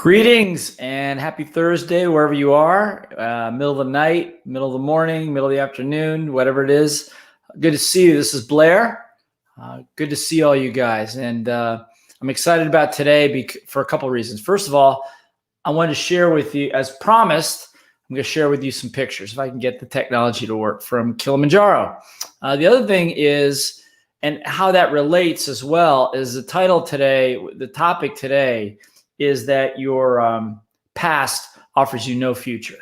Greetings and happy Thursday, wherever you are, middle of the night, middle of the morning, middle of the afternoon, whatever it is. Good to see you. This is Blair. Good to see all you guys. And I'm excited about today for a couple of reasons. First of all, I wanted to share with you, as promised, I'm going to share with you some pictures, if I can get the technology to work, from Kilimanjaro. The other thing is, and how that relates as well, is the title today, the topic today, is that your past offers you no future.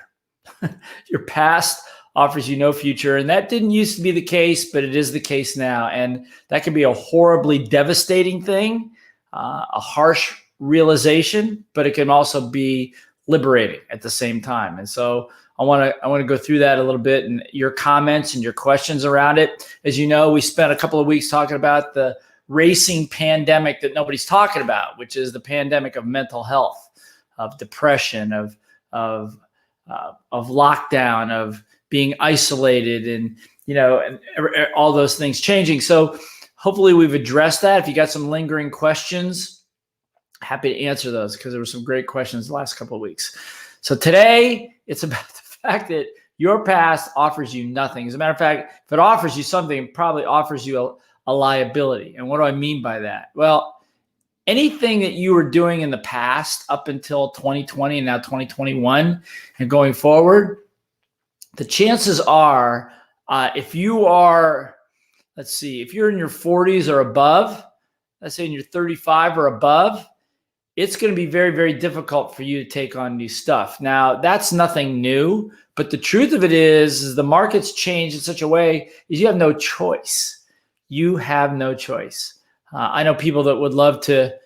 Your past offers you no future. And that didn't used to be the case, but it is the case now. And that can be a horribly devastating thing, a harsh realization, but it can also be liberating at the same time. And so I want to go through that a little bit, and your comments and your questions around it. As you know, we spent a couple of weeks talking about the racing pandemic that nobody's talking about, which is the pandemic of mental health, of depression, of lockdown, of being isolated, and and all those things changing. So hopefully we've addressed that. If you got some lingering questions, happy to answer those, because there were some great questions the last couple of weeks. So today it's about the fact that your past offers you nothing. As a matter of fact, if it offers you something, it probably offers you a liability. And what do I mean by that? Well, anything that you were doing in the past up until 2020 and now 2021 and going forward, the chances are, if you are, if you're in your 40s or above, let's say in your 35 or above, it's going to be very, very difficult for you to take on new stuff. Now, that's nothing new, but the truth of it is the market's changed in such a way is you have no choice. You have no choice. I know people that would love to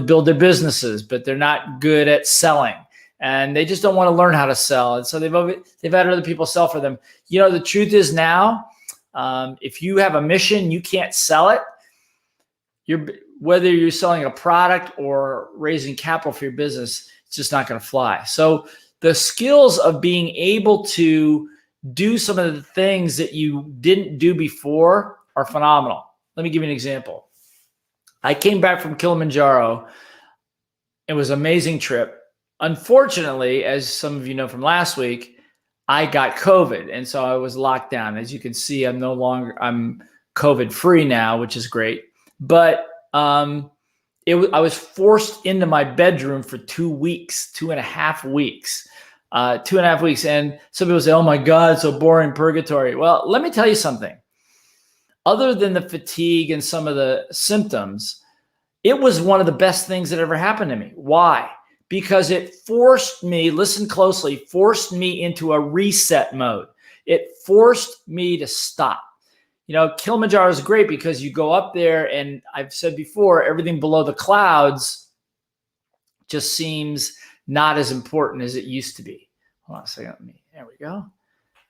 build their businesses, but they're not good at selling, and they just don't want to learn how to sell. And so they've had other people sell for them. The truth is now, if you have a mission, you can't sell it. Whether you're selling a product or raising capital for your business, it's just not going to fly. So the skills of being able to do some of the things that you didn't do before are phenomenal. Let me give you an example. I came back from Kilimanjaro. It was an amazing trip. Unfortunately, as some of you know from last week, I got COVID. And so I was locked down. As you can see, I'm COVID free now, which is great. But I was forced into my bedroom for 2 weeks, 2.5 weeks. 2.5 weeks. And some people say, oh my God, it's so boring, purgatory. Well, let me tell you something. Other than the fatigue and some of the symptoms, it was one of the best things that ever happened to me. Why? Because it forced me, listen closely, forced me into a reset mode. It forced me to stop. Kilimanjaro is great because you go up there, and I've said before, everything below the clouds just seems not as important as it used to be. Hold on a second. There we go.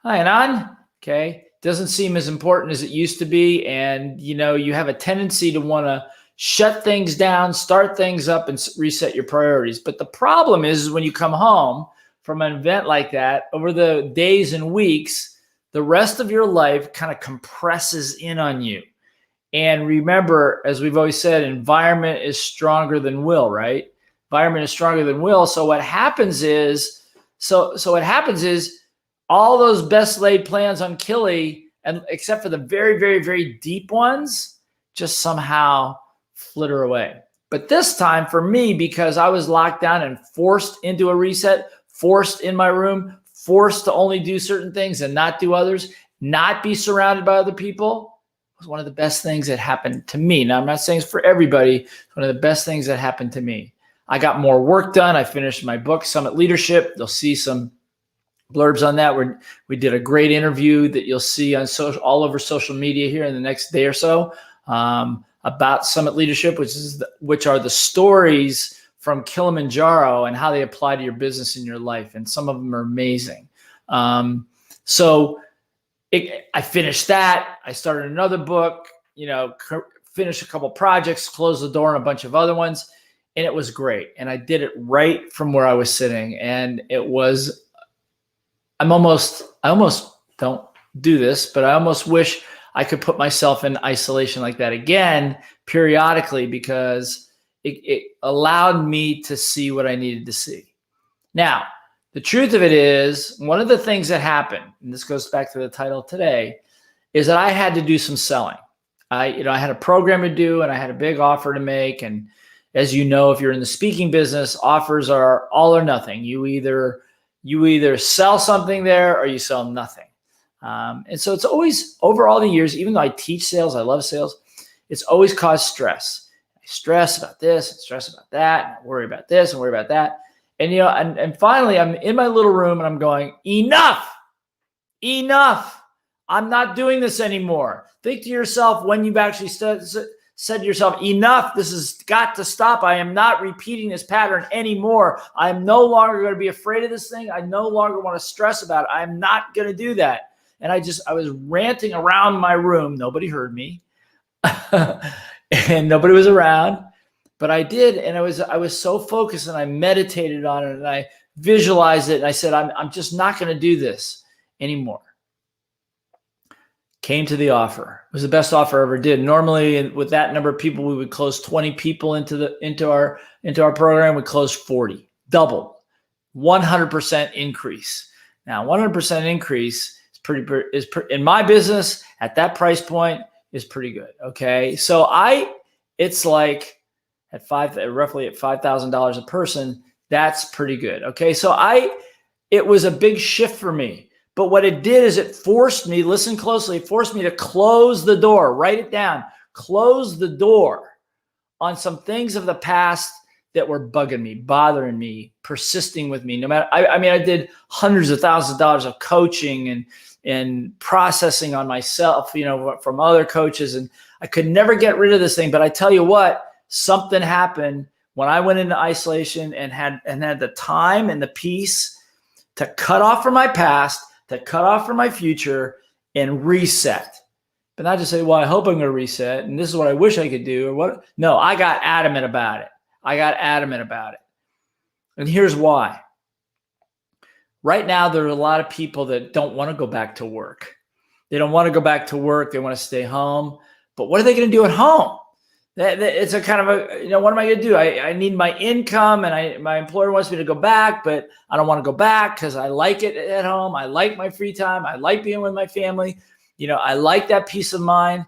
Hi, Anand. Okay. Doesn't seem as important as it used to be. And, you have a tendency to want to shut things down, start things up, and reset your priorities. But the problem is when you come home from an event like that, over the days and weeks, the rest of your life kind of compresses in on you. And remember, as we've always said, environment is stronger than will, right? Environment is stronger than will. So what happens is, all those best laid plans on Kili, and except for the very, very, very deep ones, just somehow flitter away. But this time for me, because I was locked down and forced into a reset, forced in my room, forced to only do certain things and not do others, not be surrounded by other people, was one of the best things that happened to me. Now, I'm not saying it's for everybody. It's one of the best things that happened to me. I got more work done. I finished my book, Summit Leadership. You'll see some blurbs on that. We did a great interview that you'll see on all over social media here in the next day or so about Summit Leadership, which are the stories from Kilimanjaro and how they apply to your business and your life. And some of them are amazing. I finished that. I started another book, finished a couple projects, closed the door on a bunch of other ones. And it was great. And I did it right from where I was sitting. And I almost don't do this, but I almost wish I could put myself in isolation like that again periodically, because it allowed me to see what I needed to see. Now, the truth of it is, one of the things that happened, and this goes back to the title today, is that I had to do some selling. I had a program to do, and I had a big offer to make. And as you know, if you're in the speaking business, offers are all or nothing. You either sell something there or you sell nothing. And so it's always, over all the years, even though I teach sales, I love sales, it's always caused stress. I stress about this, and stress about that, and I worry about this and worry about that. And, and finally I'm in my little room and I'm going, enough. I'm not doing this anymore. Think to yourself when you've actually said to yourself, enough, this has got to stop. I am not repeating this pattern anymore. I am no longer going to be afraid of this thing. I no longer want to stress about it. I am not going to do that. And I was ranting around my room. Nobody heard me and nobody was around. But I did, and I was so focused, and I meditated on it, and I visualized it, and I said, I'm just not going to do this anymore. Came to the offer. It was the best offer I ever did. Normally, with that number of people, we would close 20 people into our program. We closed 40, double, 100% increase. Now, 100% increase is in my business at that price point is pretty good. Okay, so it's like, roughly at $5,000 a person, that's pretty good. Okay. So it was a big shift for me, but what it did is it forced me, listen closely, it forced me to close the door, write it down, close the door on some things of the past that were bugging me, bothering me, persisting with me. No matter, I did hundreds of thousands of dollars of coaching and processing on myself, from other coaches. And I could never get rid of this thing, but I tell you what, something happened when I went into isolation and had the time and the peace to cut off from my past, to cut off from my future and reset. But not just say, well, I hope I'm going to reset and this is what I wish I could do or what. No, I got adamant about it. And here's why. Right now, there are a lot of people that don't want to go back to work. They don't want to go back to work. They want to stay home. But what are they going to do at home? It's a kind of what am I going to do? I need my income and my employer wants me to go back, but I don't want to go back because I like it at home. I like my free time. I like being with my family. I like that peace of mind.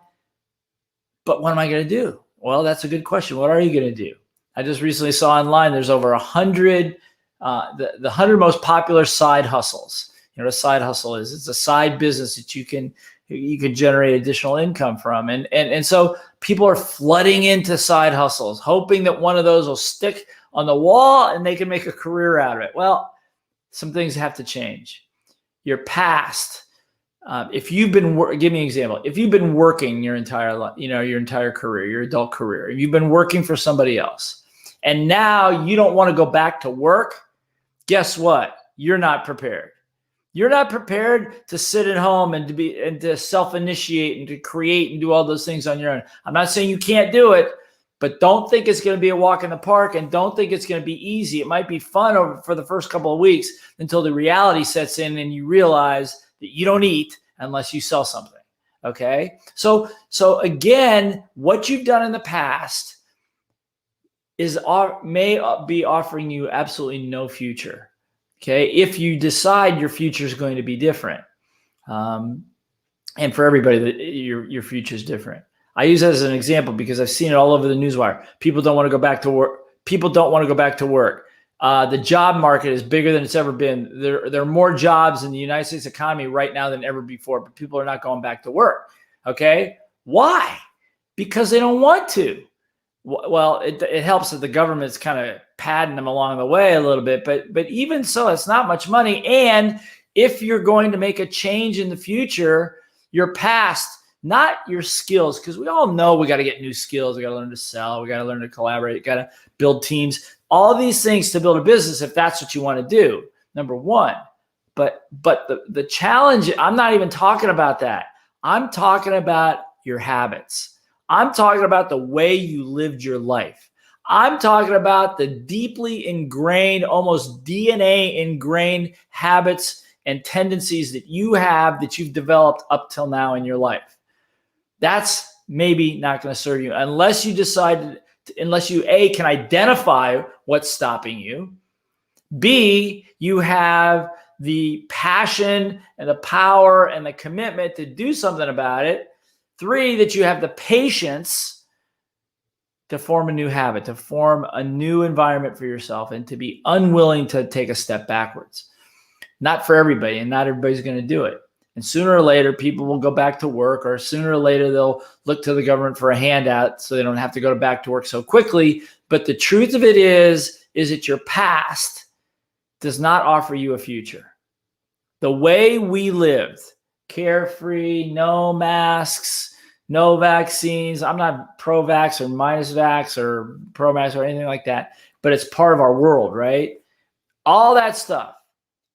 But what am I going to do? Well, that's a good question. What are you going to do? I just recently saw online there's over 100, the 100 most popular side hustles. What a side hustle is. It's a side business that you can generate additional income from. And so people are flooding into side hustles, hoping that one of those will stick on the wall and they can make a career out of it. Well, some things have to change. Your past, if you've been, give me an example. If you've been working your entire life, your entire career, your adult career, if you've been working for somebody else and now you don't want to go back to work, guess what? You're not prepared. You're not prepared to sit at home and to self-initiate and to create and do all those things on your own. I'm not saying you can't do it, but don't think it's going to be a walk in the park and don't think it's going to be easy. It might be fun for the first couple of weeks until the reality sets in and you realize that you don't eat unless you sell something. Okay. So again, what you've done in the past may be offering you absolutely no future. Okay, if you decide your future is going to be different, and for everybody, your future is different. I use that as an example because I've seen it all over the newswire. People don't want to go back to work. The job market is bigger than it's ever been. There are more jobs in the United States economy right now than ever before, but people are not going back to work. Okay, why? Because they don't want to. Well, it helps that the government's kind of padding them along the way a little bit, but even so, it's not much money. And if you're going to make a change in the future, your past, not your skills, because we all know we got to get new skills. We got to learn to sell. We got to learn to collaborate. We got to build teams. All these things to build a business, if that's what you want to do, number one. But the challenge, I'm not even talking about that. I'm talking about your habits. I'm talking about the way you lived your life. I'm talking about the deeply ingrained, almost DNA ingrained habits and tendencies that you've developed up till now in your life. That's maybe not going to serve you unless you decide unless you, A, can identify what's stopping you. B, you have the passion and the power and the commitment to do something about it. 3, that you have the patience to form a new habit, to form a new environment for yourself, and to be unwilling to take a step backwards. Not for everybody, and not everybody's going to do it. And sooner or later, people will go back to work, or sooner or later, they'll look to the government for a handout so they don't have to go back to work so quickly. But the truth of it is that your past does not offer you a future. The way we lived, carefree, no masks, no vaccines. I'm not pro-vax or minus vax or pro-vax or anything like that, but it's part of our world, right? All that stuff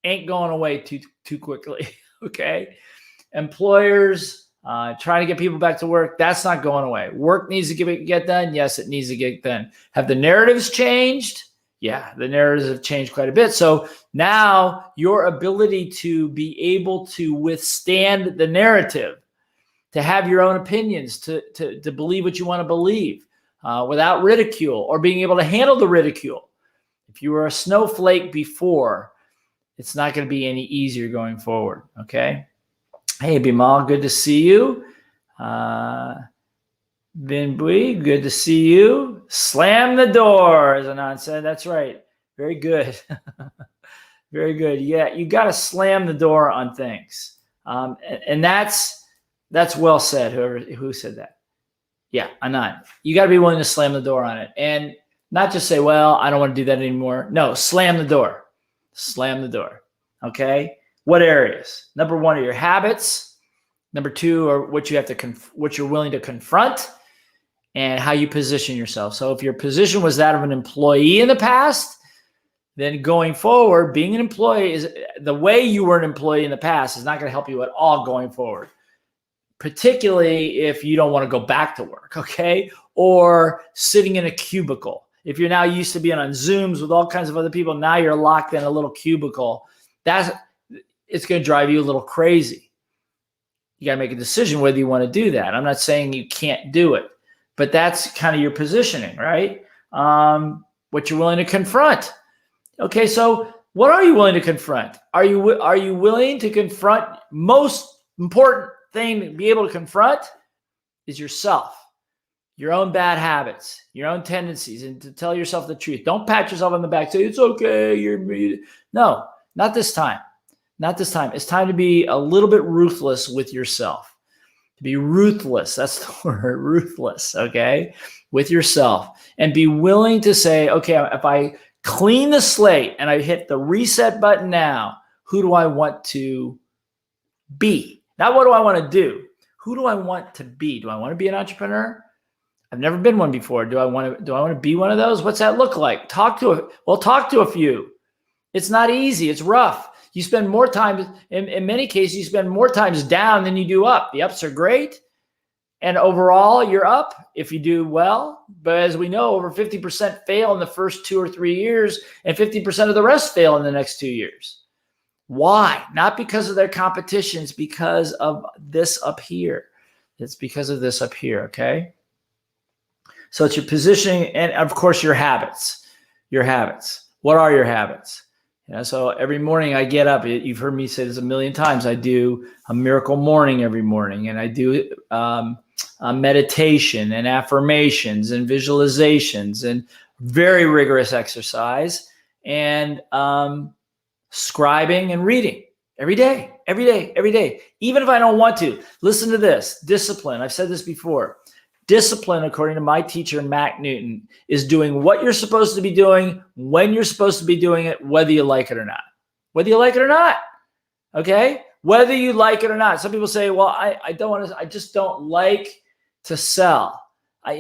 ain't going away too quickly. Okay. Employers trying to get people back to work. That's not going away. Work needs to get done. Yes, it needs to get done. Have the narratives changed? Yeah, the narratives have changed quite a bit. So now your ability to be able to withstand the narrative, to have your own opinions, to believe what you want to believe without ridicule, or being able to handle the ridicule. If you were a snowflake before, it's not going to be any easier going forward, okay? Hey, Bimal, good to see you. Binbui, good to see you. Slam the door, as Anand said. That's right. Very good. Very good. Yeah, you got to slam the door on things. And that's well said, who said that. Yeah, Anand. You got to be willing to slam the door on it. And not just say, well, I don't want to do that anymore. No, slam the door. Slam the door. Okay? What areas? Number 1 are your habits. Number 2 are what you're willing to confront, and how you position yourself. So if your position was that of an employee in the past, then going forward, being an employee is the way you were an employee in the past is not going to help you at all going forward, particularly if you don't want to go back to work, okay? Or sitting in a cubicle. If you're now used to being on Zooms with all kinds of other people, now you're locked in a little cubicle. It's going to drive you a little crazy. You got to make a decision whether you want to do that. I'm not saying you can't do it, but that's kind of your positioning, right? What you're willing to confront. Okay, so what are you willing to confront? Are you willing to confront? Most important thing to be able to confront is yourself, your own bad habits, your own tendencies, and to tell yourself the truth. Don't pat yourself on the back, say, it's okay. No, not this time. Not this time. It's time to be a little bit ruthless with yourself. To be ruthless. That's the word, ruthless, okay? With yourself. And be willing to say, okay, if I clean the slate and I hit the reset button now, who do I want to be? Not what do I want to do? Who do I want to be? Do I want to be an entrepreneur? I've never been one before. Do I want to be one of those? What's that look like? Talk to a few. It's not easy. It's rough. You spend more time, in many cases, you spend more times down than you do up. The ups are great. And overall, you're up if you do well. But as we know, over 50% fail in the first 2 or 3 years, and 50% of the rest fail in the next 2 years. Why? Not because of their competition. It's because of this up here. It's because of this up here, okay? So it's your positioning and, of course, your habits. Your habits. What are your habits? So every morning I get up, you've heard me say this a million times, I do a miracle morning every morning, and I do meditation and affirmations and visualizations and very rigorous exercise and scribing and reading every day, even if I don't want to. Listen to this, discipline. I've said this before. Discipline, according to my teacher, Mac Newton, is doing what you're supposed to be doing when you're supposed to be doing it, whether you like it or not. Whether you like it or not, okay? Whether you like it or not. Some people say, well, I just don't like to sell. I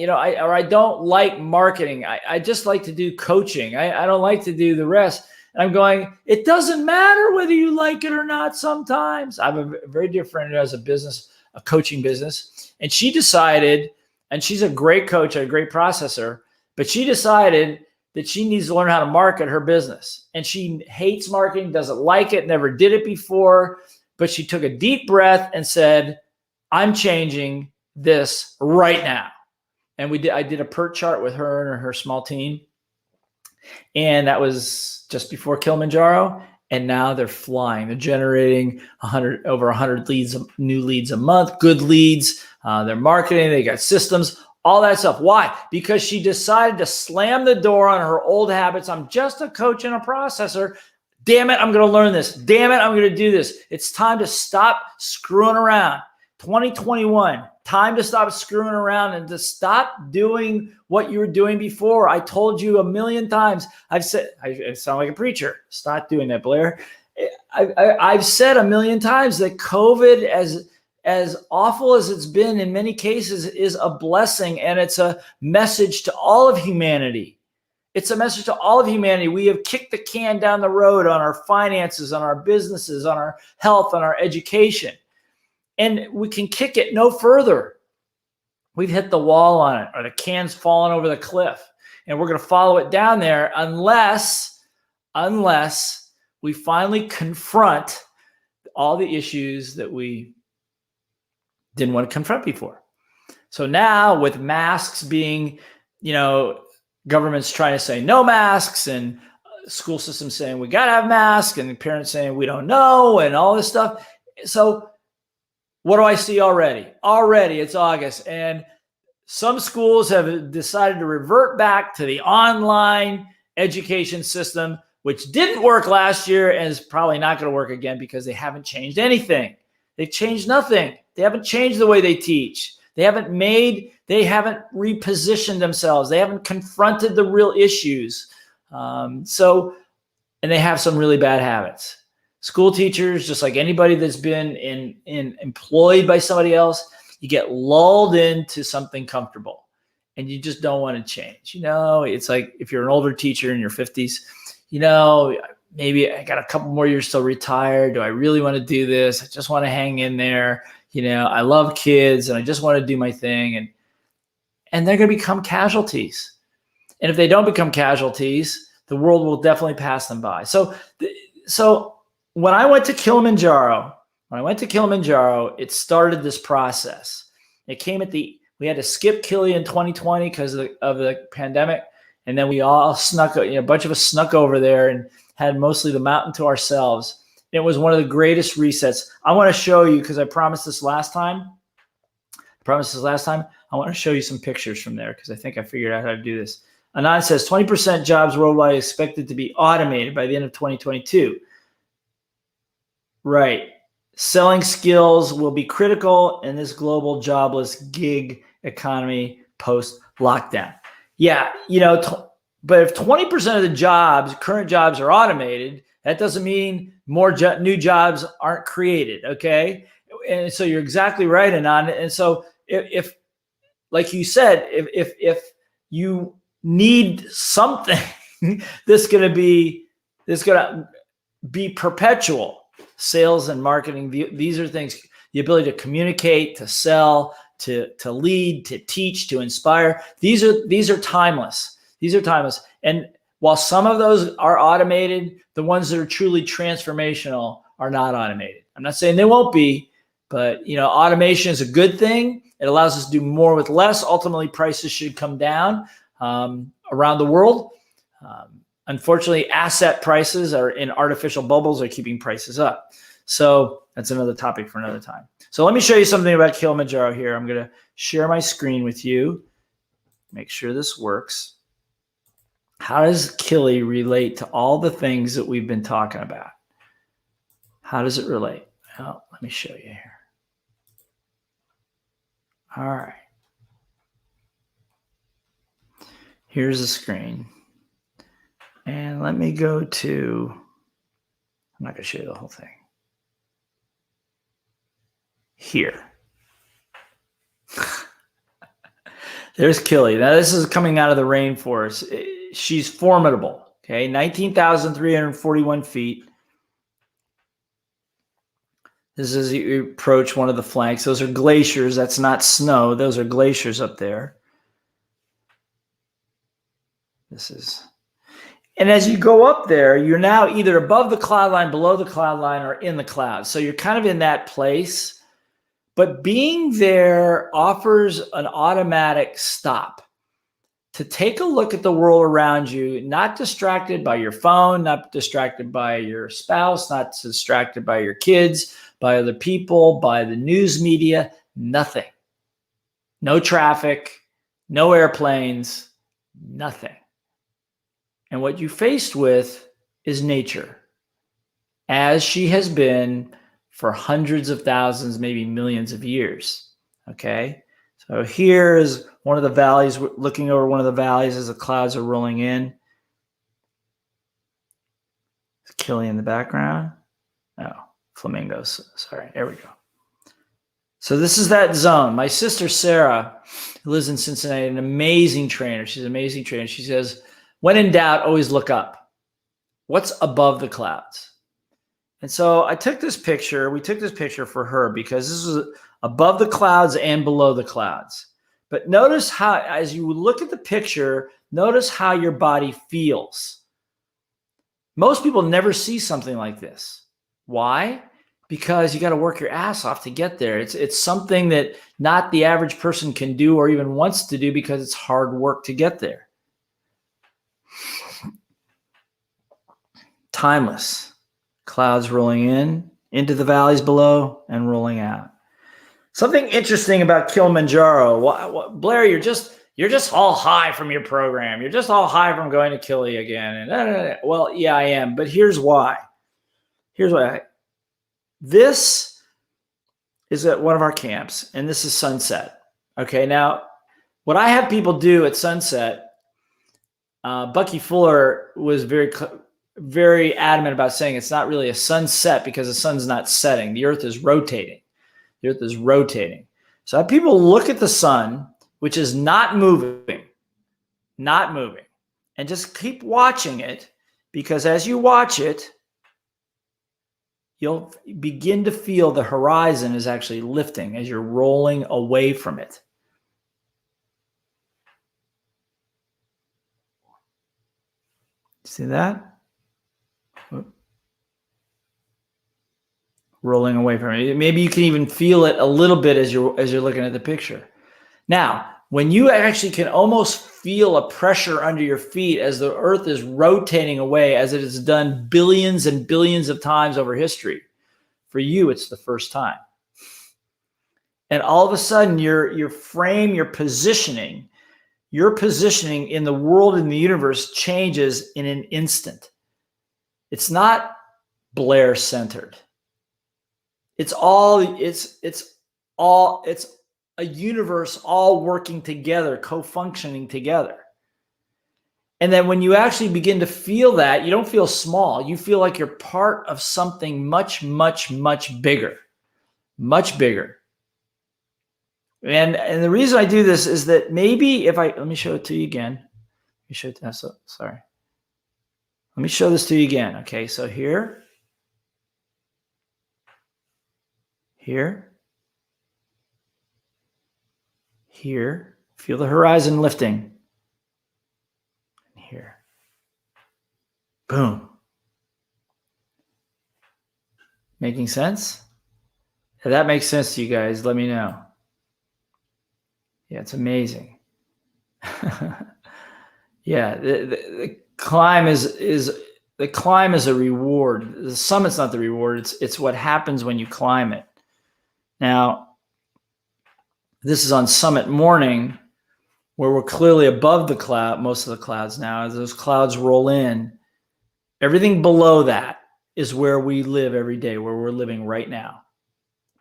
don't like marketing. I just like to do coaching. I don't like to do the rest. And I'm going, it doesn't matter whether you like it or not sometimes. I have a very dear friend who has a coaching business, and she decided, and she's a great coach, a great processor, but she decided that she needs to learn how to market her business. And she hates marketing, doesn't like it, never did it before, but she took a deep breath and said, I'm changing this right now. And I did a PERT chart with her and her small team. And that was just before Kilimanjaro. And now they're flying. They're generating over 100 leads, new leads a month, good leads. They're marketing. They got systems, all that stuff. Why? Because she decided to slam the door on her old habits. I'm just a coach and a processor. Damn it, I'm going to learn this. Damn it, I'm going to do this. It's time to stop screwing around. 2021, time to stop screwing around and to stop doing what you were doing before. I told you a million times. I've said, I sound like a preacher. Stop doing that, Blair. I've said a million times that COVID, as awful as it's been in many cases, is a blessing, and it's a message to all of humanity. It's a message to all of humanity. We have kicked the can down the road on our finances, on our businesses, on our health, on our education. And we can kick it no further. We've hit the wall on it, or the can's fallen over the cliff. And we're going to follow it down there unless we finally confront all the issues that we didn't want to confront before. So now with masks being, government's trying to say no masks, and school systems saying we got to have masks, and parents saying we don't know, and all this stuff. So what do I see already? Already it's August, and some schools have decided to revert back to the online education system, which didn't work last year and is probably not going to work again because they haven't changed anything. They've changed nothing. They haven't changed the way they teach. They haven't repositioned themselves. They haven't confronted the real issues. And they have some really bad habits. School teachers, just like anybody that's been employed by somebody else, you get lulled into something comfortable and you just don't want to change. It's like if you're an older teacher in your 50s, maybe I got a couple more years till retire. Do I really want to do this? I just want to hang in there. I love kids and I just want to do my thing. And they're going to become casualties. And if they don't become casualties, the world will definitely pass them by. So when I went to Kilimanjaro, it started this process. It came we had to skip Kili in 2020 because of the pandemic. And then we all a bunch of us snuck over there and had mostly the mountain to ourselves. It was one of the greatest resets. I want to show you, because I promised this last time. I want to show you some pictures from there because I think I figured out how to do this. Anand says 20% jobs worldwide expected to be automated by the end of 2022. Right. Selling skills will be critical in this global jobless gig economy post-lockdown. Yeah, but if 20% of the current jobs are automated, that doesn't mean more new jobs aren't created, okay? And so you're exactly right, Anand. And so if like you said, if you need something, this is going to be perpetual. Sales and marketing, these are things, the ability to communicate, to sell, to lead, to teach, to inspire. These are timeless. And while some of those are automated, the ones that are truly transformational are not automated. I'm not saying they won't be, but automation is a good thing. It allows us to do more with less. Ultimately, prices should come down around the world. Unfortunately, asset prices are in artificial bubbles are keeping prices up. So that's another topic for another time. So let me show you something about Kilimanjaro here. I'm going to share my screen with you. Make sure this works. How does Kili relate to all the things that we've been talking about? How does it relate? Well, let me show you here. All right. Here's the screen. And let me go to, I'm not going to show you the whole thing. Here. There's Kili. Now this is coming out of the rainforest. She's formidable. Okay, 19,341 feet. This is as you approach one of the flanks. Those are glaciers. That's not snow. Those are glaciers up there. And as you go up there, you're now either above the cloud line, below the cloud line, or in the clouds. So you're kind of in that place. But being there offers an automatic stop to take a look at the world around you, not distracted by your phone, not distracted by your spouse, not distracted by your kids, by other people, by the news media, nothing. No traffic, no airplanes, nothing. And what you're faced with is nature, as she has been for hundreds of thousands, maybe millions of years. Okay. So here is one of the valleys, looking over one of the valleys as the clouds are rolling in. Is Killy in the background? Oh, flamingos. Sorry. There we go. So this is that zone. My sister, Sarah, who lives in Cincinnati, an amazing trainer. She's an amazing trainer. She says, when in doubt, always look up. What's above the clouds? And so I took this picture. We took this picture for her because this is above the clouds and below the clouds. But notice how, as you look at the picture, notice how your body feels. Most people never see something like this. Why? Because you got to work your ass off to get there. It's something that not the average person can do or even wants to do because it's hard work to get there. Timeless. Clouds rolling in, into the valleys below, and rolling out. Something interesting about Kilimanjaro. Blair, you're just all high from your program. You're just all high from going to Kili again. And well, yeah, I am. But here's why. This is at one of our camps, and this is sunset. Okay, now what I have people do at sunset, Bucky Fuller was very adamant about saying it's not really a sunset because the sun's not setting. The earth is rotating. The earth is rotating. So I have people look at the sun, which is not moving, and just keep watching it, because as you watch it, you'll begin to feel the horizon is actually lifting as you're rolling away from it. See that? Rolling away from it. Maybe you can even feel it a little bit as you're looking at the picture. Now, when you actually can almost feel a pressure under your feet as the earth is rotating away, as it has done billions and billions of times over history, for you, it's the first time. And all of a sudden, your frame, your positioning in the world, in the universe changes in an instant. It's not Blair centered. It's a universe all working together, co-functioning together. And then when you actually begin to feel that, you don't feel small. You feel like you're part of something much, much, much bigger, much bigger. And the reason I do this is that maybe let me show it to you again. Let me show it. Sorry. Let me show this to you again. Okay, so here. Here, feel the horizon lifting. Here, boom. Making sense? If that makes sense to you guys, let me know. Yeah, it's amazing. Yeah, the climb is a reward. The summit's not the reward. It's what happens when you climb it. Now, this is on summit morning, where we're clearly above the cloud, most of the clouds now. As those clouds roll in, everything below that is where we live every day, where we're living right now.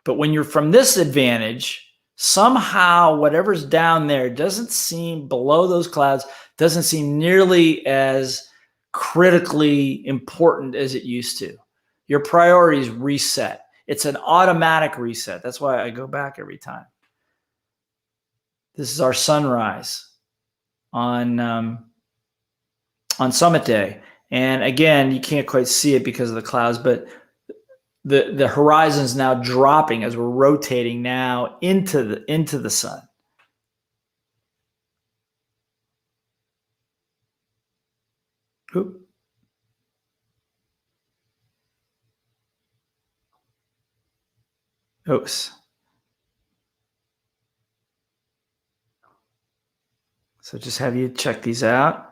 But when you're from this advantage, somehow whatever's down there doesn't seem, below those clouds, doesn't seem nearly as critically important as it used to. Your priorities reset. It's an automatic reset. That's why I go back every time. This is our sunrise on summit day. And again, you can't quite see it because of the clouds, but the horizon is now dropping as we're rotating now into the sun. Oop. Oops. So just have you check these out.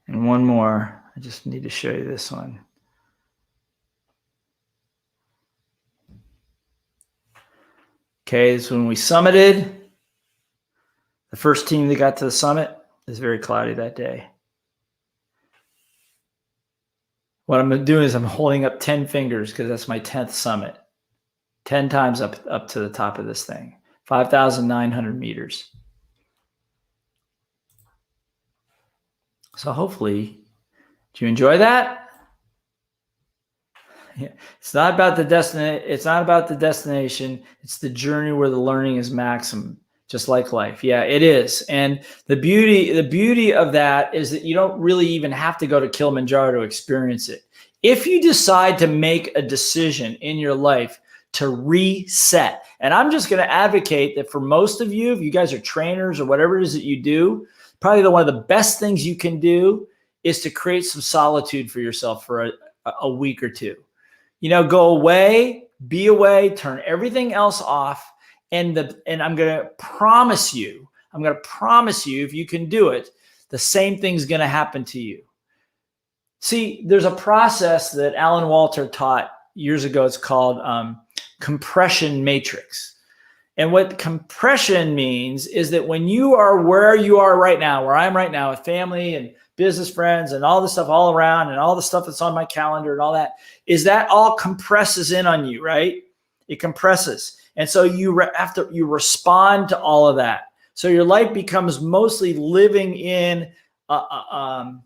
And one more. I just need to show you this one. Okay, this is when we summited. The first team that got to the summit is very cloudy that day. What I'm doing is I'm holding up 10 fingers because that's my 10th summit. 10 times up to the top of this thing. 5,900 meters. So hopefully, do you enjoy that? Yeah. It's not about the destination. It's not about the destination. It's the journey where the learning is maximum, just like life. Yeah, it is. And the beauty of that is that you don't really even have to go to Kilimanjaro to experience it. If you decide to make a decision in your life to reset, and I'm just going to advocate that for most of you, if you guys are trainers or whatever it is that you do, probably one of the best things you can do is to create some solitude for yourself for a week or two. You know, go away, be away, turn everything else off. And I'm going to promise you, if you can do it, the same thing's going to happen to you. See, there's a process that Alan Walter taught years ago. It's called compression matrix. And what compression means is that when you are where you are right now, where I'm right now with family and business friends and all the stuff all around and all the stuff that's on my calendar and all that, is that all compresses in on you, right? It compresses. And so you respond to all of that. So your life becomes mostly living in an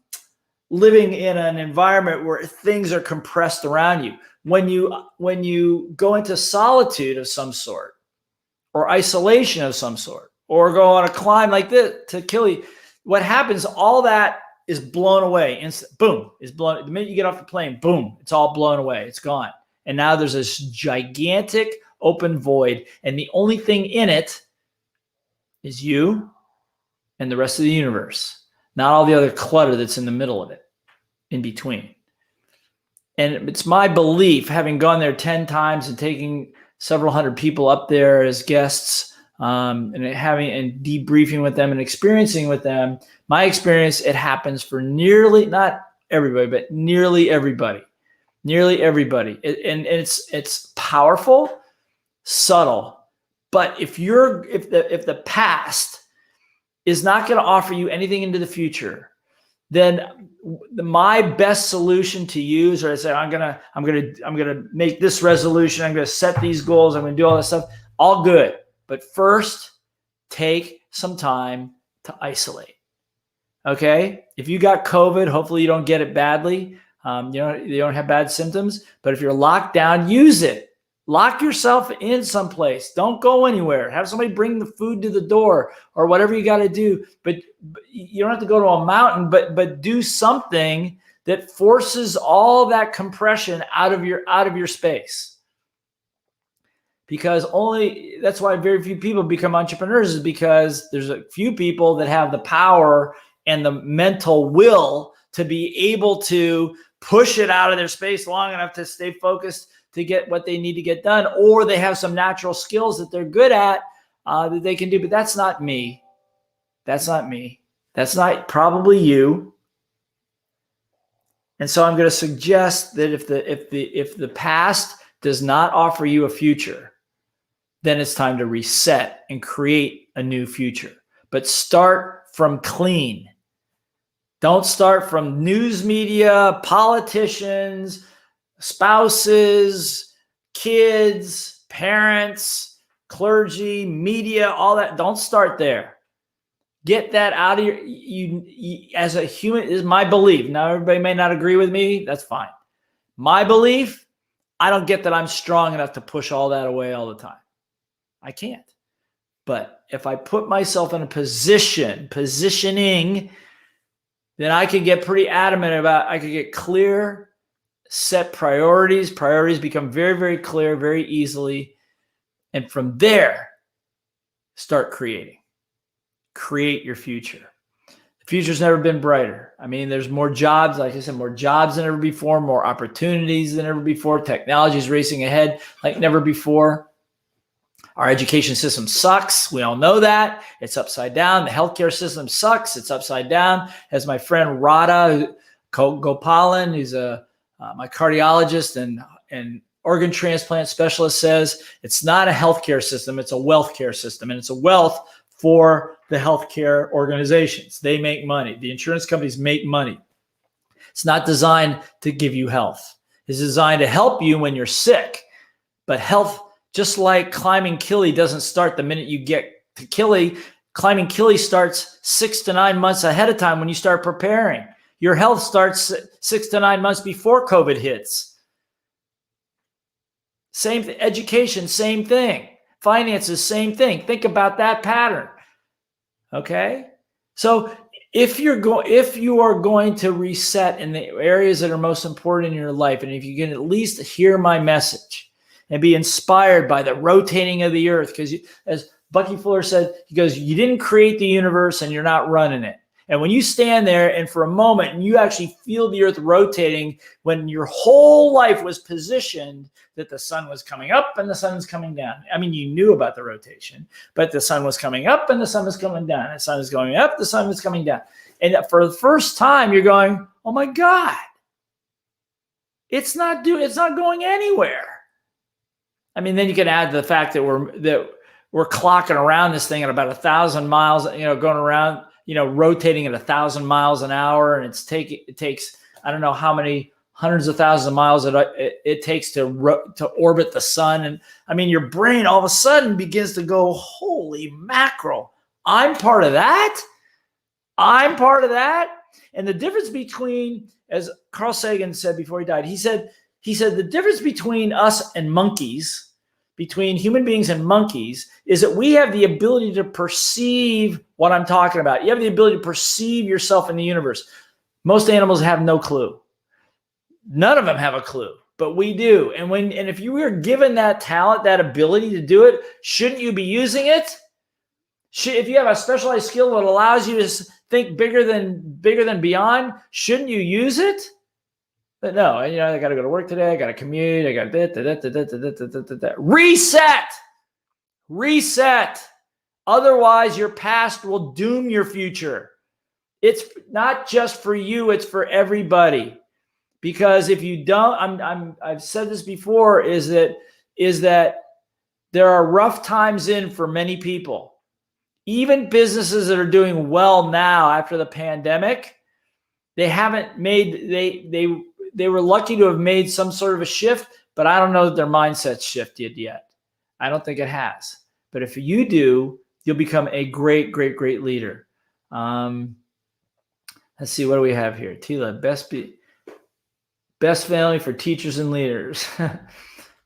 environment where things are compressed around you. When you go into solitude of some sort, or isolation of some sort, or go on a climb like this to kill you, what happens? All that is blown away. Boom, is blown. The minute you get off the plane, boom, it's all blown away. It's gone. And now there's this gigantic open void, and the only thing in it is you and the rest of the universe, not all the other clutter that's in the middle of it, in between. And it's my belief, having gone there 10 times and taking several hundred people up there as guests, and debriefing with them and experiencing with them, my experience, it happens for nearly, not everybody, but nearly everybody. And it's powerful, subtle. But if the past is not going to offer you anything into the future, then my best solution to you is, or I say, I'm gonna make this resolution. I'm gonna set these goals. I'm gonna do all this stuff. All good, but first, take some time to isolate. Okay, if you got COVID, hopefully you don't get it badly. You don't have bad symptoms. But if you're locked down, use it. Lock yourself in someplace. Don't go anywhere. Have somebody bring the food to the door or whatever you got to do. But you don't have to go to a mountain, but do something that forces all that compression out of your space. Because that's why very few people become entrepreneurs, is because there's a few people that have the power and the mental will to be able to push it out of their space long enough to stay focused to get what they need to get done, or they have some natural skills that they're good at that they can do. But that's not me. That's not probably you. And so I'm going to suggest that if the past does not offer you a future, then it's time to reset and create a new future. But start from clean. Don't start from news media, politicians, spouses, kids, parents, clergy, media, all that. Don't start there. Get that out of you as a human, is my belief. Now, everybody may not agree with me. That's fine. My belief, I don't get that I'm strong enough to push all that away all the time. I can't. But if I put myself in a positioning, then I can get pretty adamant about, I can get clear, set priorities. Priorities become very, very clear very easily. And from there, start creating. Create your future. The future's never been brighter. I mean, there's more jobs, like I said, more jobs than ever before, more opportunities than ever before. Technology is racing ahead like never before. Our education system sucks. We all know that. It's upside down. The healthcare system sucks. It's upside down. As my friend Radha Gopalan, who's my cardiologist and organ transplant specialist, says, it's not a healthcare system. It's a wealth care system. And it's a wealth for the healthcare organizations. They make money. The insurance companies make money. It's not designed to give you health. It's designed to help you when you're sick. But health, just like climbing Kili, doesn't start the minute you get to Kili. Climbing Kili starts 6 to 9 months ahead of time when you start preparing. Your health starts 6 to 9 months before COVID hits. Same education, same thing. Finances, same thing. Think about that pattern. Okay? So if you are going to reset in the areas that are most important in your life, and if you can at least hear my message and be inspired by the rotating of the earth, because as Bucky Fuller said, he goes, you didn't create the universe and you're not running it. And when you stand there and for a moment and you actually feel the earth rotating, when your whole life was positioned that the sun was coming up and the sun was coming down. I mean, you knew about the rotation, but the sun was coming up and the sun was coming down. The sun was going up, the sun was coming down. And for the first time, you're going, oh my God, it's not going anywhere. I mean, then you can add the fact that we're clocking around this thing at about 1,000 miles, going around, rotating at 1,000 miles an hour. And it takes, I don't know how many hundreds of thousands of miles it takes to orbit the sun. And I mean, your brain all of a sudden begins to go, holy mackerel, I'm part of that. I'm part of that. And the difference between, as Carl Sagan said before he died, he said the difference between us and monkeys, between human beings and monkeys, is that we have the ability to perceive what I'm talking about. You have the ability to perceive yourself in the universe. Most animals have no clue. None of them have a clue, but we do. And if you were given that talent, that ability to do it, shouldn't you be using it? If you have a specialized skill that allows you to think bigger than beyond, shouldn't you use it? But no, I got to go to work today. I got to commute. I got to reset. Otherwise, your past will doom your future. It's not just for you; it's for everybody. Because if you don't, I've said this before, is that there are rough times for many people. Even businesses that are doing well now after the pandemic, they haven't made, they were lucky to have made some sort of a shift, but I don't know that their mindset's shifted yet. I don't think it has. But if you do, you'll become a great, great, great leader. Let's see, what do we have here? Tila, best family for teachers and leaders.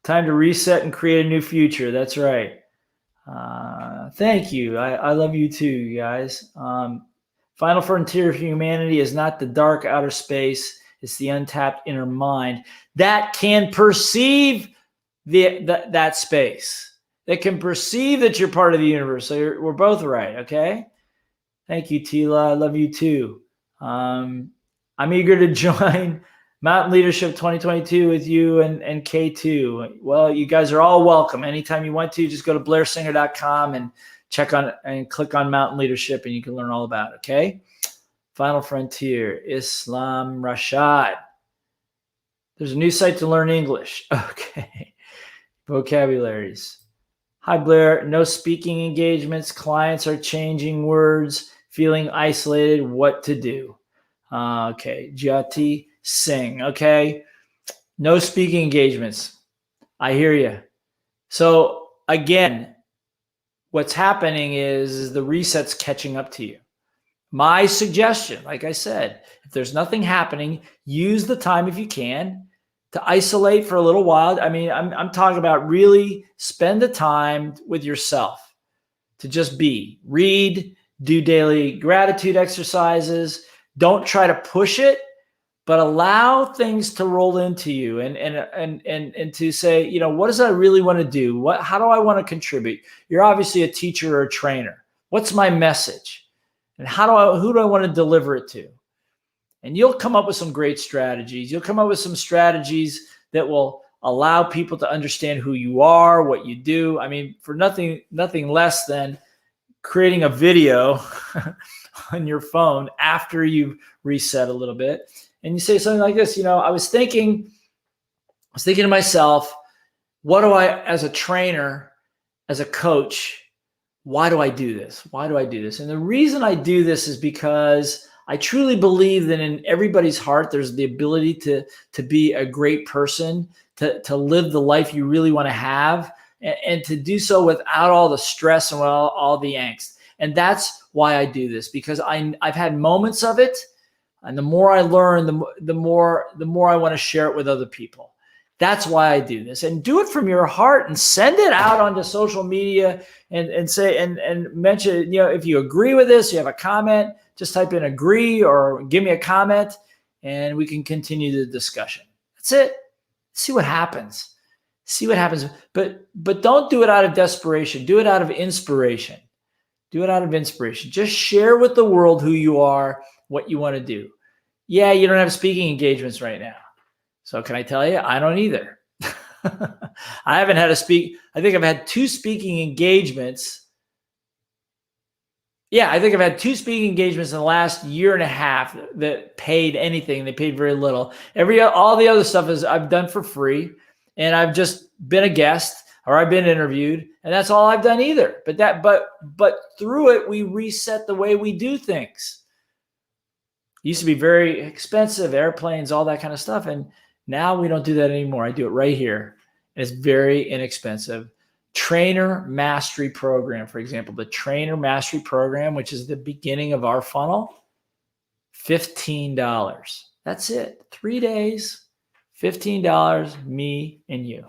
Time to reset and create a new future. That's right. Thank you. I love you too, you guys. Final frontier of humanity is not the dark outer space. It's the untapped inner mind that can perceive that space, that can perceive that you're part of the universe. So we're both right. Okay. Thank you, Tila. I love you too. I'm eager to join Mountain Leadership 2022 with you and K2. Well, you guys are all welcome. Anytime you want to, just go to blairsinger.com and click on Mountain Leadership, and you can learn all about it. Okay. Final frontier, Islam Rashad. There's a new site to learn English. Okay. Vocabularies. Hi, Blair. No speaking engagements. Clients are changing words, feeling isolated. What to do? Okay. Jyoti Singh. Okay. No speaking engagements. I hear you. So again, what's happening is the reset's catching up to you. My suggestion, like I said, if there's nothing happening, use the time if you can to isolate for a little while. I mean, I'm talking about really spend the time with yourself to just be. Read, do daily gratitude exercises. Don't try to push it, but allow things to roll into you and to say, what does I really want to do? How do I want to contribute? You're obviously a teacher or a trainer. What's my message? And who do I want to deliver it to? And you'll come up with some great strategies. You'll come up with some strategies that will allow people to understand who you are, what you do. I mean, for nothing less than creating a video on your phone after you've reset a little bit. And you say something like this, I was thinking to myself, what do I, as a trainer, as a coach, why do I do this? Why do I do this? And the reason I do this is because I truly believe that in everybody's heart, there's the ability to be a great person, to live the life you really want to have, and to do so without all the stress and all the angst. And that's why I do this, because I've had moments of it, and the more I learn, the more I want to share it with other people. That's why I do this, and do it from your heart and send it out onto social media and say, and mention, if you agree with this, you have a comment, just type in agree or give me a comment and we can continue the discussion. That's it. See what happens. But don't do it out of desperation. Do it out of inspiration. Just share with the world who you are, what you want to do. Yeah, you don't have speaking engagements right now. So can I tell you, I don't either. I haven't had I think I've had 2 speaking engagements. Yeah, I think I've had 2 speaking engagements in the last year and a half that paid anything. They paid very little. All the other stuff is I've done for free, and I've just been a guest or I've been interviewed, and that's all I've done either. But through it, we reset the way we do things. It used to be very expensive, airplanes, all that kind of stuff, and now we don't do that anymore. I do it right here. It's very inexpensive. Trainer Mastery Program, for example, the Trainer Mastery Program, which is the beginning of our funnel, $15. That's it. 3 days, $15, me and you.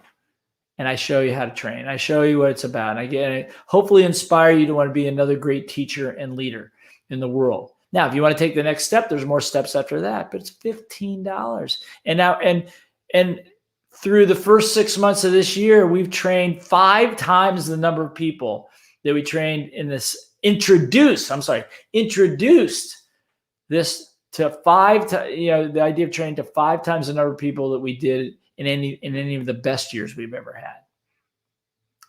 And I show you how to train. I show you what it's about. And I hopefully inspire you to want to be another great teacher and leader in the world. Now, if you want to take the next step, there's more steps after that, but it's $15. And now, and through the first 6 months of this year, we've trained 5 times the number of people that we trained in this, introduced this to 5, the idea of training to 5 times the number of people that we did in any of the best years we've ever had.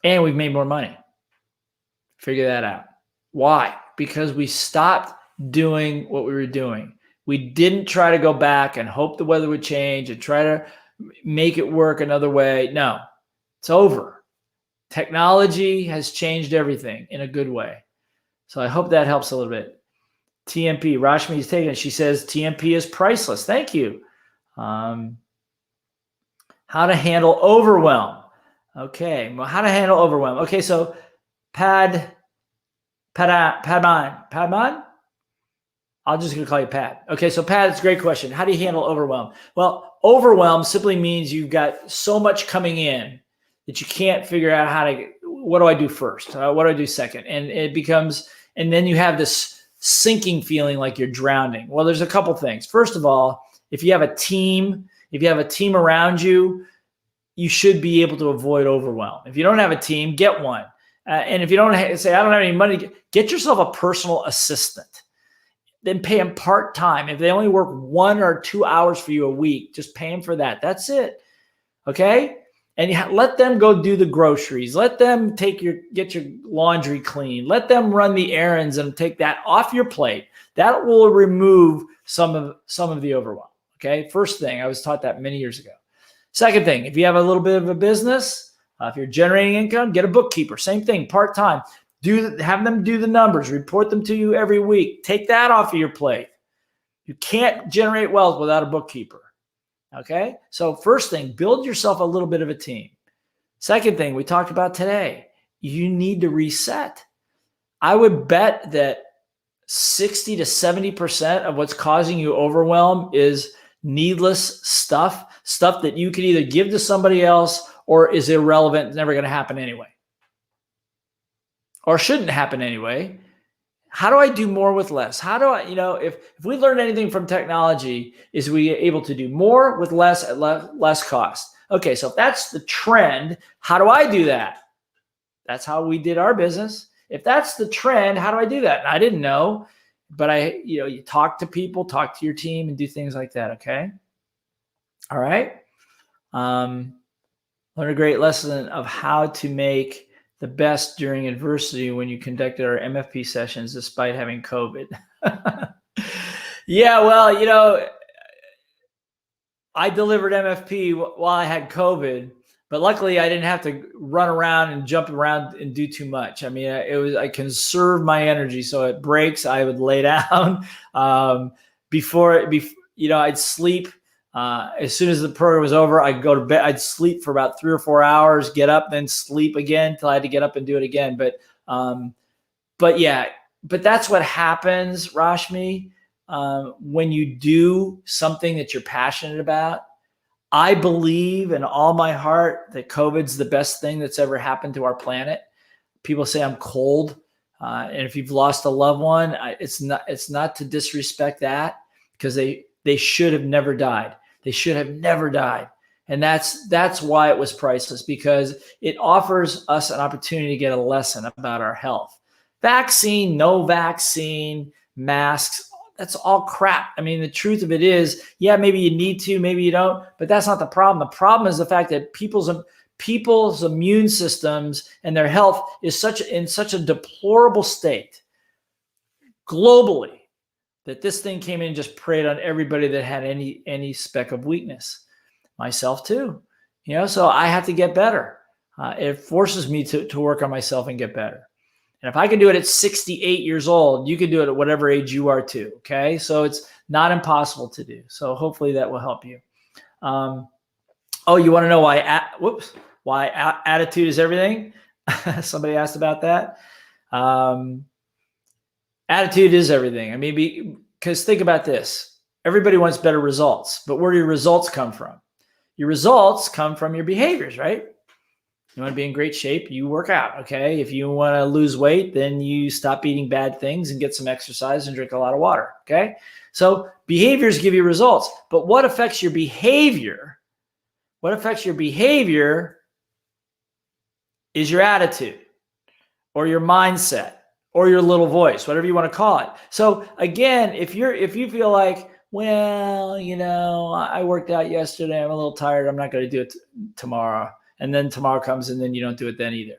And we've made more money. Figure that out. Why? Because we stopped doing what we were doing. We didn't try to go back and hope the weather would change and try to make it work another way. No, it's over. Technology has changed everything in a good way. So I hope that helps a little bit. TMP, Rashmi is taking it. She says TMP is priceless. Thank you. How to handle overwhelm. Okay, well, how to handle overwhelm. Okay, so Padman. I'm just going to call you Pat. Okay, so Pat, it's a great question. How do you handle overwhelm? Well, overwhelm simply means you've got so much coming in that you can't figure out what do I do first? What do I do second? And it becomes, and then you have this sinking feeling like you're drowning. Well, there's a couple things. First of all, if you have a team around you, you should be able to avoid overwhelm. If you don't have a team, get one. And if you don't say, I don't have any money, get yourself a personal assistant. Then pay them part-time. If they only work 1 or 2 hours for you a week, just pay them for that. That's it. Okay? And let them go do the groceries. Let them get your laundry clean. Let them run the errands and take that off your plate. That will remove some of the overwhelm. Okay? First thing, I was taught that many years ago. Second thing, if you have a little bit of a business, if you're generating income, get a bookkeeper. Same thing, part-time. Have them do the numbers, report them to you every week. Take that off of your plate. You can't generate wealth without a bookkeeper. Okay? So first thing, build yourself a little bit of a team. Second thing we talked about today, you need to reset. I would bet that 60 to 70% of what's causing you overwhelm is needless stuff that you could either give to somebody else or is irrelevant, never going to happen anyway. Or shouldn't happen anyway. How do I do more with less? How do I, if we learn anything from technology, is we able to do more with less at less cost? Okay, so if that's the trend, how do I do that? That's how we did our business. If that's the trend, how do I do that? And I didn't know, but you talk to people, talk to your team, and do things like that. Okay. All right. Learned a great lesson of how to make the best during adversity when you conducted our MFP sessions despite having COVID. Yeah, well, I delivered MFP while I had COVID, but luckily I didn't have to run around and jump around and do too much. I mean, I conserved my energy. So at breaks, I would lay down. Before, I'd sleep. As soon as the program was over, I'd go to bed. I'd sleep for about 3 or 4 hours, get up, then sleep again till I had to get up and do it again. But that's what happens, Rashmi. When you do something that you're passionate about. I believe in all my heart that COVID's the best thing that's ever happened to our planet. People say I'm cold. And if you've lost a loved one, it's not to disrespect that, because they should have never died. They should have never died. And that's why it was priceless, because it offers us an opportunity to get a lesson about our health. Vaccine, no vaccine, masks, that's all crap. I mean, the truth of it is, yeah, maybe you need to, maybe you don't, but that's not the problem. The problem is the fact that people's immune systems and their health is in such a deplorable state globally that this thing came in and just preyed on everybody that had any speck of weakness. Myself too. So I have to get better. It forces me to work on myself and get better. And if I can do it at 68 years old, you can do it at whatever age you are too. Okay. So it's not impossible to do. So hopefully that will help you. You want to know why attitude is everything? Somebody asked about that. Attitude is everything. I mean, because think about this. Everybody wants better results, but where do your results come from? Your results come from your behaviors, right? You want to be in great shape, you work out, okay? If you want to lose weight, then you stop eating bad things and get some exercise and drink a lot of water, okay? So behaviors give you results, but what affects your behavior? What affects your behavior is your attitude or your mindset or your little voice, whatever you want to call it. So again, if you feel like, well, I worked out yesterday, I'm a little tired, I'm not going to do it tomorrow. And then tomorrow comes and then you don't do it then either.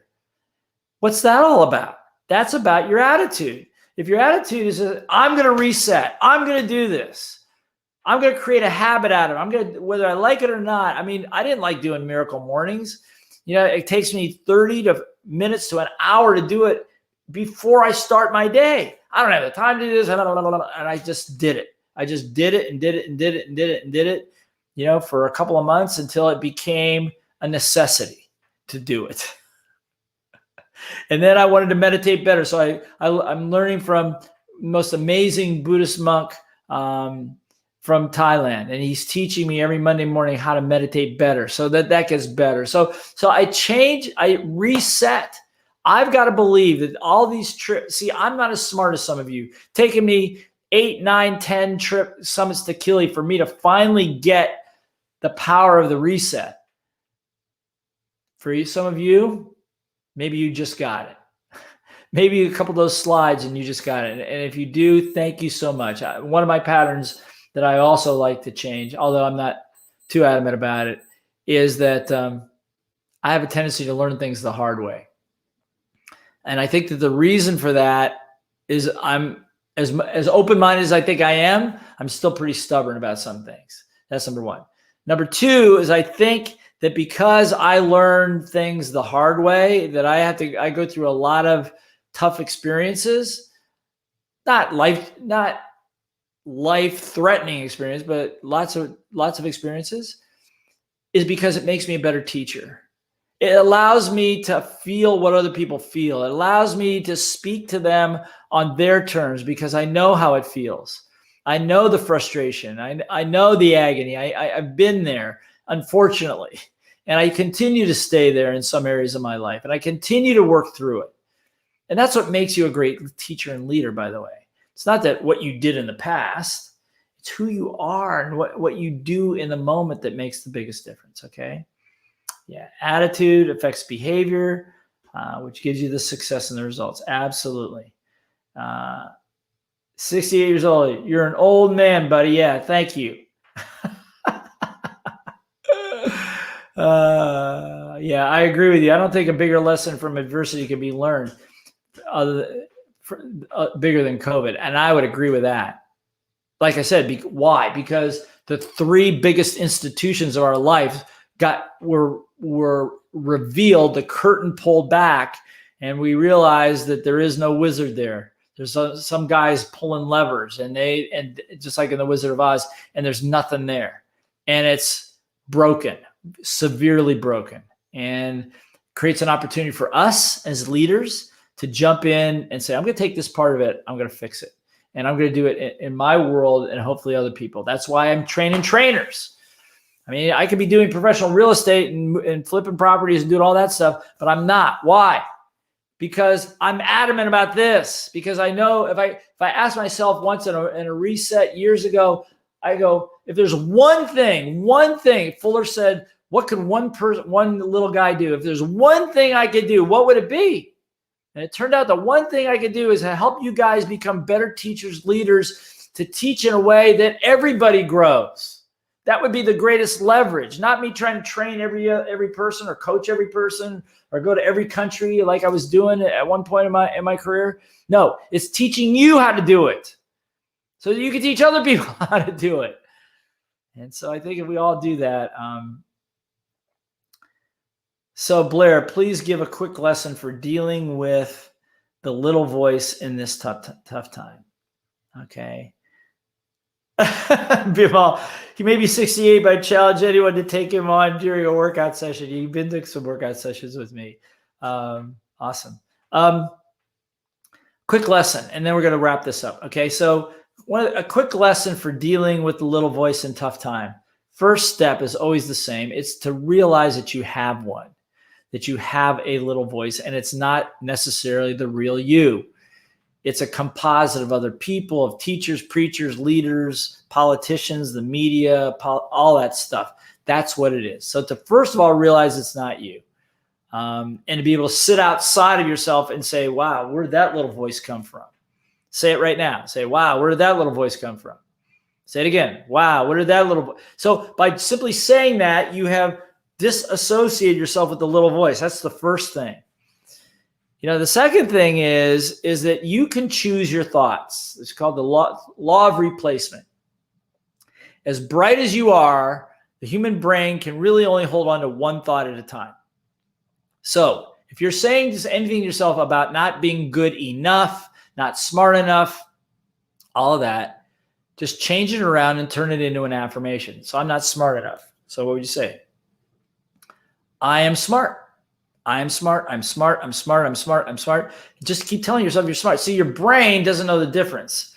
What's that all about? That's about your attitude. If your attitude is, I'm going to reset, I'm going to do this, I'm going to create a habit out of it, whether I like it or not. I mean, I didn't like doing miracle mornings. It takes me 30 minutes to an hour to do it before I start my day. I don't have the time to do this. And I just did it. I just did it and did it and did it and did it and did it, for a couple of months until it became a necessity to do it. And then I wanted to meditate better. So I'm learning from most amazing Buddhist monk from Thailand. And he's teaching me every Monday morning how to meditate better so that gets better. So I reset. I've got to believe that all these trips, see, I'm not as smart as some of you. Taking me 8, 9, 10 summits to Kili for me to finally get the power of the reset. For some of you, maybe you just got it. Maybe a couple of those slides and you just got it. And if you do, thank you so much. One of my patterns that I also like to change, although I'm not too adamant about it, is that I have a tendency to learn things the hard way. And I think that the reason for that is I'm as open-minded as I think I am, I'm still pretty stubborn about some things. That's number one. Number two is I think that because I learned things the hard way, that I go through a lot of tough experiences, not life-threatening experience, but lots of experiences, is because it makes me a better teacher. It allows me to feel what other people feel. It allows me to speak to them on their terms because I know how it feels. I know the frustration. I know the agony. I've been there, unfortunately. And I continue to stay there in some areas of my life. And I continue to work through it. And that's what makes you a great teacher and leader, by the way. It's not that what you did in the past. It's who you are and what you do in the moment that makes the biggest difference, okay? Yeah, attitude affects behavior, which gives you the success and the results. Absolutely. 68 years old. You're an old man, buddy. Yeah, thank you. Yeah, I agree with you. I don't think a bigger lesson from adversity can be learned bigger than COVID. And I would agree with that. Like I said, why? Because the three biggest institutions of our life were revealed, the curtain pulled back, and we realized that there is no wizard there. There's some guys pulling levers, and just like in the Wizard of Oz, and there's nothing there, and it's broken, severely broken, and creates an opportunity for us as leaders to jump in and say, I'm going to take this part of it, I'm going to fix it, and I'm going to do it in my world and hopefully other people. That's why I'm training trainers. I mean, I could be doing professional real estate and flipping properties and doing all that stuff, but I'm not. Why? Because I'm adamant about this. Because I know if I ask myself once in a reset years ago, I go, if there's one thing, Fuller said, what could one little guy do? If there's one thing I could do, what would it be? And it turned out the one thing I could do is to help you guys become better teachers, leaders, to teach in a way that everybody grows. That would be the greatest leverage, not me trying to train every person or coach every person or go to every country like I was doing at one point in my career. No, it's teaching you how to do it so that you can teach other people how to do it. And so I think if we all do that. So Blair, please give a quick lesson for dealing with the little voice in this tough time. Okay. Bimal, he may be 68, but I challenge anyone to take him on during a workout session. You've been to some workout sessions with me. Awesome. Quick lesson, and then we're going to wrap this up. Okay, so a quick lesson for dealing with the little voice in tough time. First step is always the same. It's to realize that you have one, that you have a little voice, and it's not necessarily the real you. It's a composite of other people, of teachers, preachers, leaders, politicians, the media, all that stuff. That's what it is. So to first of all realize it's not you, and to be able to sit outside of yourself and say, wow, where did that little voice come from? Say it right now. Say, wow, where did that little voice come from? Say it again. Wow, where did that little voice? So by simply saying that, you have disassociated yourself with the little voice. That's the first thing. You know, the second thing is that you can choose your thoughts. It's called the law of replacement. As bright as you are, the human brain can really only hold on to one thought at a time. So if you're saying just anything to yourself about not being good enough, not smart enough, all of that, just change it around and turn it into an affirmation. So I'm not smart enough. So what would you say? I am smart. I am smart. I'm smart. I'm smart. I'm smart. I'm smart. Just keep telling yourself you're smart. See, your brain doesn't know the difference.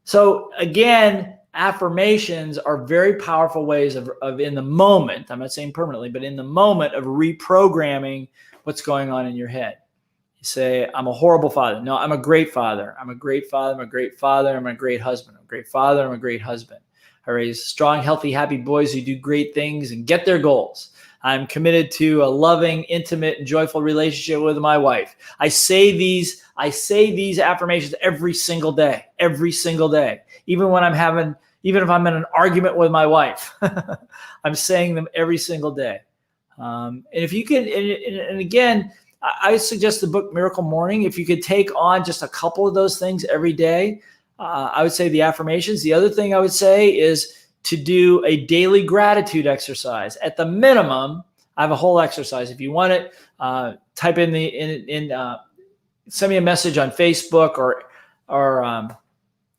So again, affirmations are very powerful ways of in the moment, I'm not saying permanently, but in the moment of reprogramming what's going on in your head. You say, I'm a horrible father. No, I'm a great father. I'm a great father. I'm a great father. I'm a great husband. I'm a great father. I'm a great husband. I raise strong, healthy, happy boys who do great things and get their goals. I'm committed to a loving, intimate, and joyful relationship with my wife. I say these affirmations every single day, even if I'm in an argument with my wife, I'm saying them every single day. And if you can, and again, I suggest the book Miracle Morning. If you could take on just a couple of those things every day, I would say the affirmations. The other thing I would say is to do a daily gratitude exercise. At the minimum, I have a whole exercise. If you want it, type send me a message on Facebook or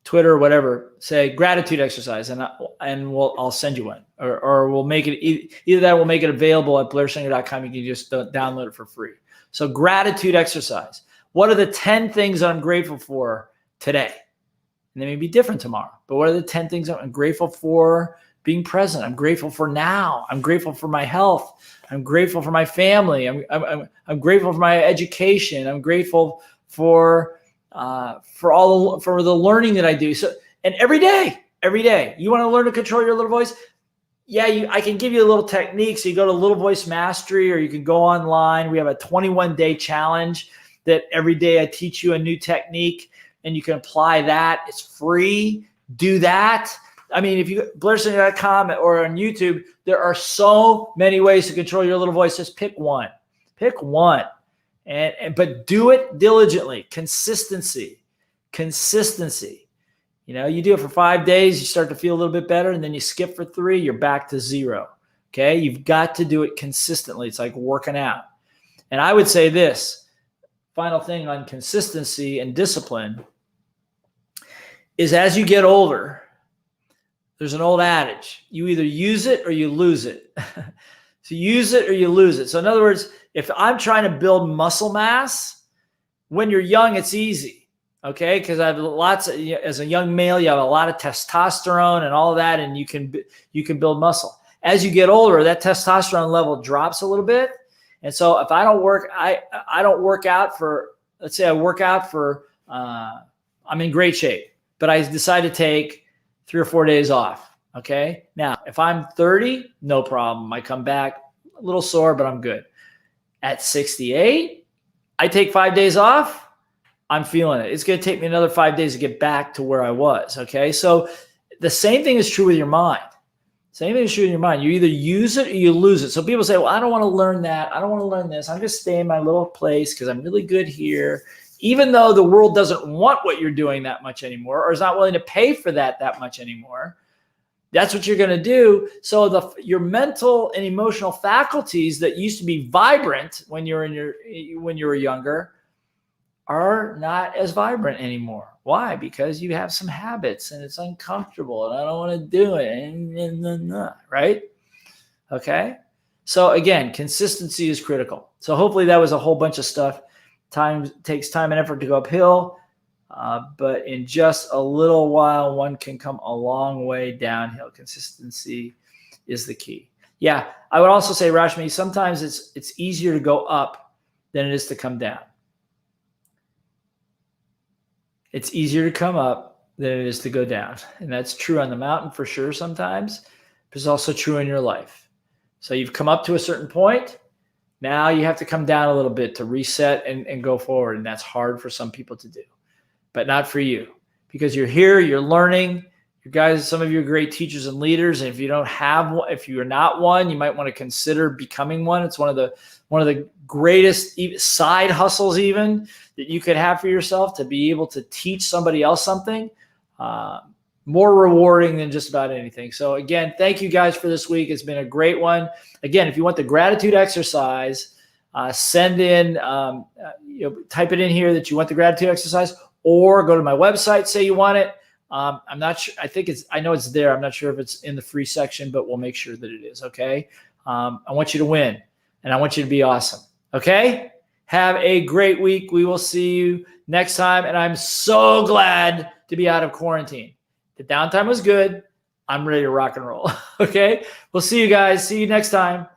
Twitter or whatever. Say gratitude exercise, and I'll send you one, or we'll make it either that. We'll make it available at blairsinger.com. You can just download it for free. So gratitude exercise. What are the 10 things that I'm grateful for today? And they may be different tomorrow, but what are the 10 things I'm grateful for being present? I'm grateful for now. I'm grateful for my health. I'm grateful for my family. I'm grateful for my education. I'm grateful for the learning that I do. So, and every day, you want to learn to control your little voice? Yeah, I can give you a little technique. So you go to Little Voice Mastery, or you can go online. We have a 21-day challenge that every day I teach you a new technique, and you can apply that. It's free. Do that. I mean, if you blairsinger.com or on YouTube, there are so many ways to control your little voice. Just pick one. Pick one. But do it diligently. Consistency. You do it for 5 days, you start to feel a little bit better, and then you skip for 3, you're back to 0. Okay? You've got to do it consistently. It's like working out. And I would say this, final thing on consistency and discipline is as you get older, there's an old adage, you either use it or you lose it. So use it or you lose it. So in other words, if I'm trying to build muscle mass, when you're young, it's easy. Okay, because I have as a young male, you have a lot of testosterone and all of that, and you can build muscle. As you get older, that testosterone level drops a little bit, and so if I don't work out for, let's say I work out for, I'm in great shape, but I decide to take 3 or 4 days off. Okay, now if I'm 30, no problem. I come back a little sore, but I'm good. At 68, I take 5 days off. I'm feeling it. It's going to take me another 5 days to get back to where I was. Okay. So the same thing is true with your mind. Same thing is true in your mind. You either use it or you lose it. So people say, well, I don't want to learn that. I don't want to learn this. I'm just staying in my little place because I'm really good here. Even though the world doesn't want what you're doing that much anymore, or is not willing to pay for that much anymore, that's what you're going to do. So your mental and emotional faculties that used to be vibrant when you were younger are not as vibrant anymore. Why? Because you have some habits and it's uncomfortable and I don't want to do it. Right? Okay. So again, consistency is critical. So hopefully that was a whole bunch of stuff. Takes time and effort to go uphill. But in just a little while, one can come a long way downhill. Consistency is the key. Yeah. I would also say, Rashmi, sometimes it's easier to go up than it is to come down. It's easier to come up than it is to go down. And that's true on the mountain for sure sometimes, but it's also true in your life. So you've come up to a certain point. Now you have to come down a little bit to reset and go forward. And that's hard for some people to do, but not for you, because you're here, you're learning. You guys, some of you are great teachers and leaders. And if you are not one, you might want to consider becoming one. It's one of the greatest side hustles even that you could have for yourself, to be able to teach somebody else something. More rewarding than just about anything. So again, thank you guys for this week. It's been a great one. Again, if you want the gratitude exercise, send in, type it in here that you want the gratitude exercise, or go to my website, say you want it. I'm not sure. I know it's there. I'm not sure if it's in the free section, but we'll make sure that it is. Okay. I want you to win and I want you to be awesome. Okay. Have a great week. We will see you next time. And I'm so glad to be out of quarantine. The downtime was good. I'm ready to rock and roll. Okay. We'll see you guys. See you next time.